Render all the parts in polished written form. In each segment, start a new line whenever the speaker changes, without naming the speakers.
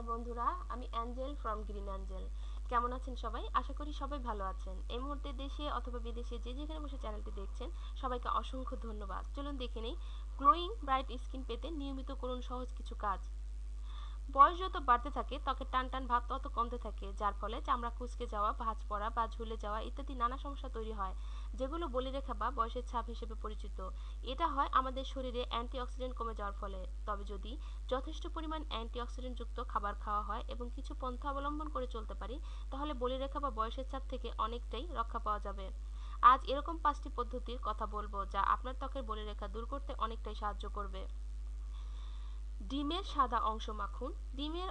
High বন্ধুরা, আমি Angel from green Angel. কেমন আছেন সবাই? আশা করি সবাই ভালো আছেন। এই মুহূর্তে দেশে অথবা বিদেশে যে যেখানে বসে চ্যানেলটি দেখছেন সবাইকে অসংখ্য ধন্যবাদ। চলুন দেখে নেই গ্লোয়িং ব্রাইট স্কিন পেতে নিয়মিত করুন সহজ কিছু কাজ। বয়স যত বাড়তে থাকে ত্বকের টান টান ভাব তত কমতে থাকে, যার ফলে চামড়া কুঁচকে যাওয়া, ভাঁজ পড়া বা ঝুলে যাওয়া ইত্যাদি নানা সমস্যা তৈরি হয়, যেগুলো বলিরেখা বা বয়সের ছাপ হিসেবে পরিচিত। এটা হয় আমাদের শরীরে অ্যান্টিঅক্সিডেন্ট কমে যাওয়ার ফলে। তবে যদি যথেষ্ট পরিমাণ অ্যান্টিঅক্সিডেন্ট যুক্ত খাবার খাওয়া হয় এবং কিছু পন্থা অবলম্বন করে চলতে পারি, তাহলে বলিরেখা বা বয়সের ছাপ থেকে অনেকটাই রক্ষা পাওয়া যাবে। আজ এরকম 5টি পদ্ধতির কথা বলবো যা আপনার ত্বকের বলিরেখা দূর করতে অনেকটাই সাহায্য করবে। ডিমের সাদা অংশ মাখুন। ডিমের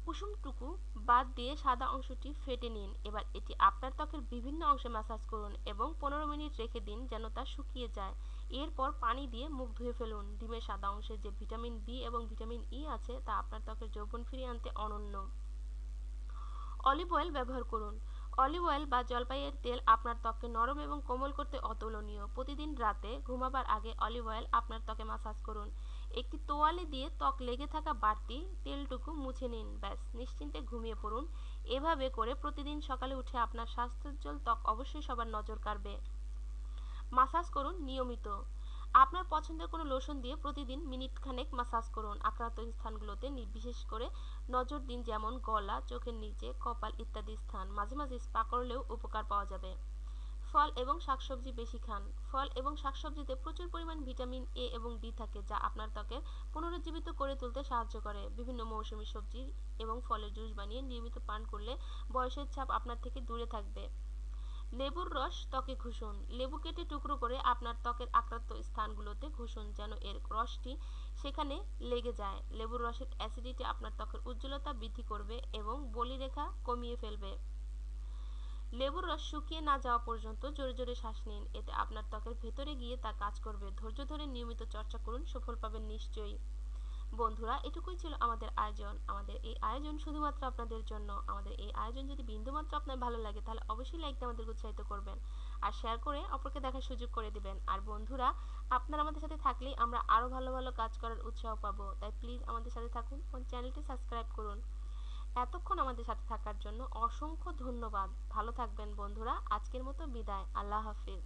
কুসুমটুকু বাদ দিয়ে সাদা অংশটি ফেটে নিন। এবার এটি আপনার ত্বকের বিভিন্ন অংশে ম্যাসাজ করুন এবং 15 মিনিট রেখে দিন যেন তা শুকিয়ে যায়। এরপর পানি দিয়ে মুখ ধুয়ে ফেলুন। ডিমের সাদা অংশে যে ভিটামিন বি এবং ভিটামিন ই আছে তা আপনার ত্বকের যৌবন ফিরিয়ে আনতে অনন্য। অলিভ অয়েল ব্যবহার করুন। অলিভ অয়েল বা জলপাইয়ের তেল আপনার ত্বককে নরম এবং কোমল করতে অতুলনীয়। প্রতিদিন রাতে ঘুমাবার আগে অলিভ অয়েল আপনার ত্বকে ম্যাসাজ করুন। একটি তোয়ালে দিয়ে ত্বক লেগে থাকা বাড়তি তেলটুকু মুছে নিন, ব্যাস নিশ্চিন্তে ঘুমিয়ে পড়ুন। এভাবে করে প্রতিদিন সকালে উঠে আপনার স্বাস্থ্যোজ্জ্বল ত্বক অবশ্যই সবার নজর কাড়বে। মাসাজ করুন নিয়মিত। আপনার পছন্দের কোনো লোশন দিয়ে প্রতিদিন মিনিট খানেক মাসাজ করুন। আক্রান্ত স্থানগুলোতে বিশেষ করে নজর দিন, যেমন গলা, চোখের নিচে, কপাল ইত্যাদি স্থান। মাঝে মাঝে স্পা করলেও উপকার পাওয়া যাবে। ফল এবং শাকসবজি বেশি খান। ফল এবং শাকসবজিতে প্রচুর পরিমাণ ভিটামিন এ এবং ডি থাকে, যা আপনার ত্বকের পুনরুজ্জীবিত করে তুলতে সাহায্য করে। বিভিন্ন মৌসুমী সবজি এবং ফলের জুস বানিয়ে নিয়মিত পান করলে বয়সের ছাপ আপনার থেকে দূরে থাকবে। লেবুর রস ত্বকে ঘষুন। লেবু কেটে টুকরো করে আপনার ত্বকের আক্রান্ত স্থানগুলোতে ঘষুন যেন এর রসটি সেখানে লেগে যায়। লেবুর রসের অ্যাসিডিটি আপনার ত্বকের উজ্জ্বলতা বৃদ্ধি করবে এবং বলিরেখা কমিয়ে ফেলবে। লেবুর রস শুকিয়ে না যাওয়া পর্যন্ত জোরে জোরে শ্বাস নিন, এতে আপনার ত্বকের ভেতরে গিয়ে তা কাজ করবে। ধৈর্য ধরে নিয়মিত চর্চা করুন, সফল পাবেন নিশ্চয়ই। বন্ধুরা, এটুকুই ছিল আমাদের আয়োজন। আমাদের এই আয়োজন শুধুমাত্র আপনাদের জন্য। আমাদের এই আয়োজন যদি বিন্দুমাত্র আপনার ভালো লাগে তাহলে অবশ্যই লাইক দিয়ে আমাদের উৎসাহিত করবেন আর শেয়ার করে অপরকে দেখার সুযোগ করে দিবেন। আর বন্ধুরা, আপনারা আমাদের সাথে থাকলেই আমরা আরো ভালো ভালো কাজ করার উৎসাহ পাবো। তাই প্লিজ আমাদের সাথে থাকুন, চ্যানেলটি সাবস্ক্রাইব করুন। এতক্ষণ আমাদের সাথে থাকার জন্য অসংখ্য ধন্যবাদ। ভালো থাকবেন বন্ধুরা। আজকের মতো বিদায়। আল্লাহ হাফিজ।